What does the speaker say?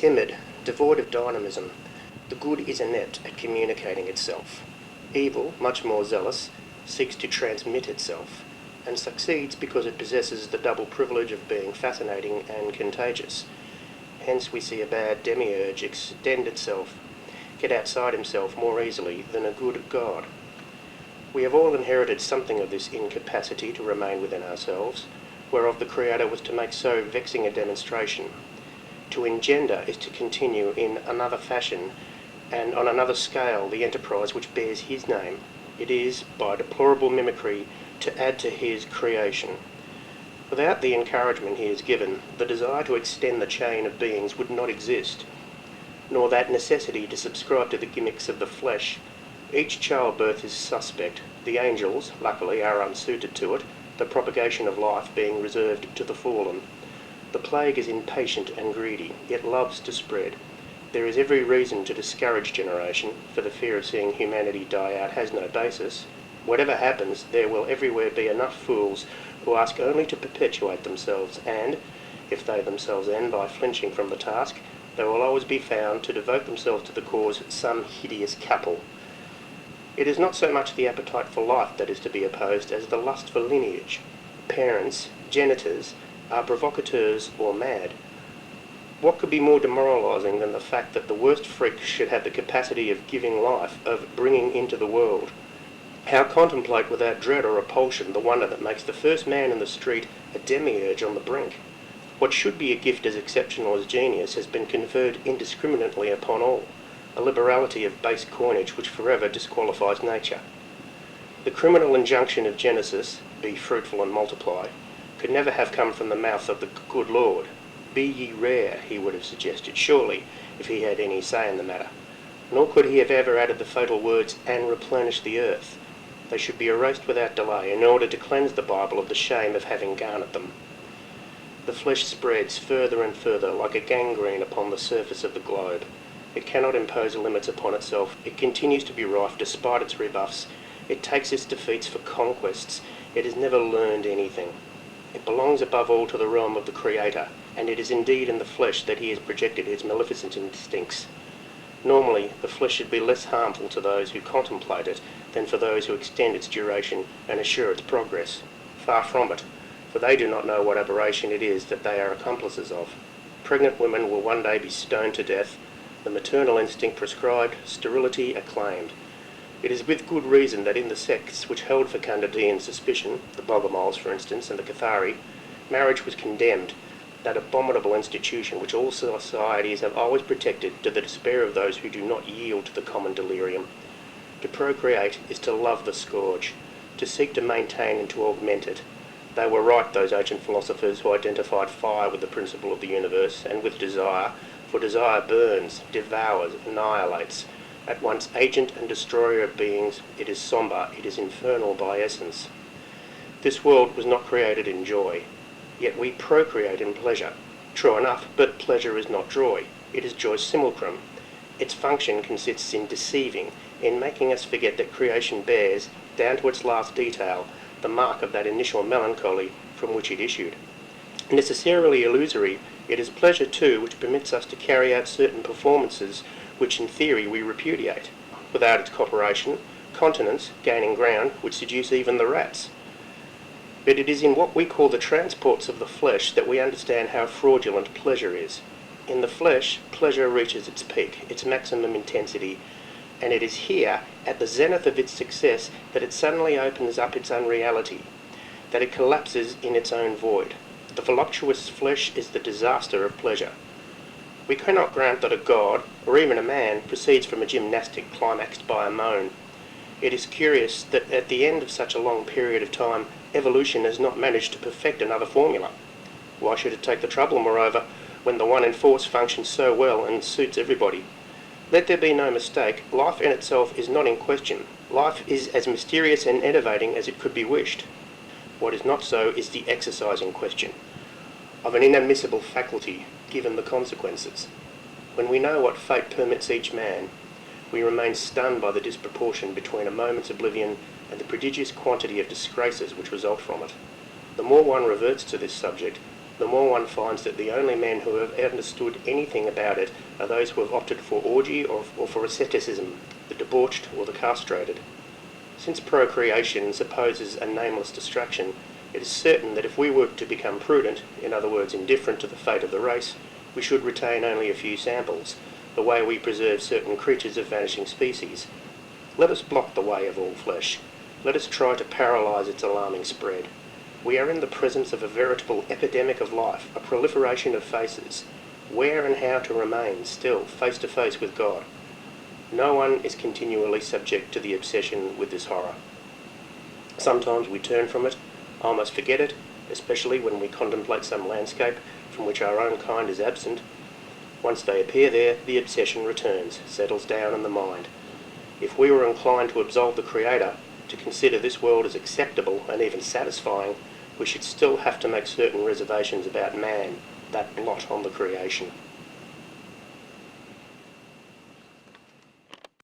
timid, devoid of dynamism, the good is inept at communicating itself. Evil, much more zealous, seeks to transmit itself, and succeeds because it possesses the double privilege of being fascinating and contagious. Hence we see a bad demiurge extend itself, get outside himself more easily than a good god. We have all inherited something of this incapacity to remain within ourselves, whereof the Creator was to make so vexing a demonstration. To engender is to continue in another fashion and on another scale the enterprise which bears his name. It is, by deplorable mimicry, to add to his creation. Without the encouragement he has given, the desire to extend the chain of beings would not exist, nor that necessity to subscribe to the gimmicks of the flesh. Each childbirth is suspect. The angels, luckily, are unsuited to it, the propagation of life being reserved to the fallen. The plague is impatient and greedy, yet loves to spread. There is every reason to discourage generation, for the fear of seeing humanity die out has no basis. Whatever happens, there will everywhere be enough fools who ask only to perpetuate themselves, and, if they themselves end by flinching from the task, they will always be found to devote themselves to the cause some hideous couple. It is not so much the appetite for life that is to be opposed as the lust for lineage. Parents, genitors, are provocateurs or mad. What could be more demoralising than the fact that the worst freak should have the capacity of giving life, of bringing into the world? How contemplate without dread or repulsion the wonder that makes the first man in the street a demiurge on the brink? What should be a gift as exceptional as genius has been conferred indiscriminately upon all, a liberality of base coinage which forever disqualifies nature. The criminal injunction of Genesis, be fruitful and multiply, could never have come from the mouth of the good Lord. Be ye rare, he would have suggested, surely, if he had any say in the matter. Nor could he have ever added the fatal words, and replenish the earth. They should be erased without delay, in order to cleanse the Bible of the shame of having garnered them. The flesh spreads further and further like a gangrene upon the surface of the globe. It cannot impose limits upon itself. It continues to be rife despite its rebuffs. It takes its defeats for conquests. It has never learned anything. It belongs above all to the realm of the Creator, and it is indeed in the flesh that he has projected his maleficent instincts. Normally, the flesh should be less harmful to those who contemplate it than for those who extend its duration and assure its progress. Far from it, for they do not know what aberration it is that they are accomplices of. Pregnant women will one day be stoned to death, the maternal instinct prescribed, sterility acclaimed. It is with good reason that in the sects which held fecundity in suspicion, the Bogomols for instance, and the Cathari, marriage was condemned, that abominable institution which all societies have always protected to the despair of those who do not yield to the common delirium. To procreate is to love the scourge, to seek to maintain and to augment it. They were right, those ancient philosophers who identified fire with the principle of the universe and with desire, for desire burns, devours, annihilates. At once agent and destroyer of beings, it is sombre, it is infernal by essence. This world was not created in joy, yet we procreate in pleasure. True enough, but pleasure is not joy, it is joy's simulacrum. Its function consists in deceiving, in making us forget that creation bears, down to its last detail, the mark of that initial melancholy from which it issued. Necessarily illusory, it is pleasure too which permits us to carry out certain performances which in theory we repudiate. Without its cooperation, continence, gaining ground, would seduce even the rats. But it is in what we call the transports of the flesh that we understand how fraudulent pleasure is. In the flesh, pleasure reaches its peak, its maximum intensity, and it is here, at the zenith of its success, that it suddenly opens up its unreality, that it collapses in its own void. The voluptuous flesh is the disaster of pleasure. We cannot grant that a god, or even a man, proceeds from a gymnastic climaxed by a moan. It is curious that at the end of such a long period of time, evolution has not managed to perfect another formula. Why should it take the trouble, moreover, when the one in force functions so well and suits everybody? Let there be no mistake, life in itself is not in question. Life is as mysterious and enervating as it could be wished. What is not so is the exercise in question, of an inadmissible faculty, given the consequences. When we know what fate permits each man, we remain stunned by the disproportion between a moment's oblivion and the prodigious quantity of disgraces which result from it. The more one reverts to this subject, the more one finds that the only men who have understood anything about it are those who have opted for orgy or for asceticism, the debauched or the castrated. Since procreation supposes a nameless destruction, it is certain that if we were to become prudent, in other words indifferent to the fate of the race, we should retain only a few samples, the way we preserve certain creatures of vanishing species. Let us block the way of all flesh. Let us try to paralyse its alarming spread. We are in the presence of a veritable epidemic of life, a proliferation of faces. Where and how to remain still face to face with God? No one is continually subject to the obsession with this horror. Sometimes we turn from it, almost forget it, especially when we contemplate some landscape from which our own kind is absent. Once they appear there, the obsession returns, settles down in the mind. If we were inclined to absolve the Creator, to consider this world as acceptable and even satisfying, we should still have to make certain reservations about man, that blot on the creation.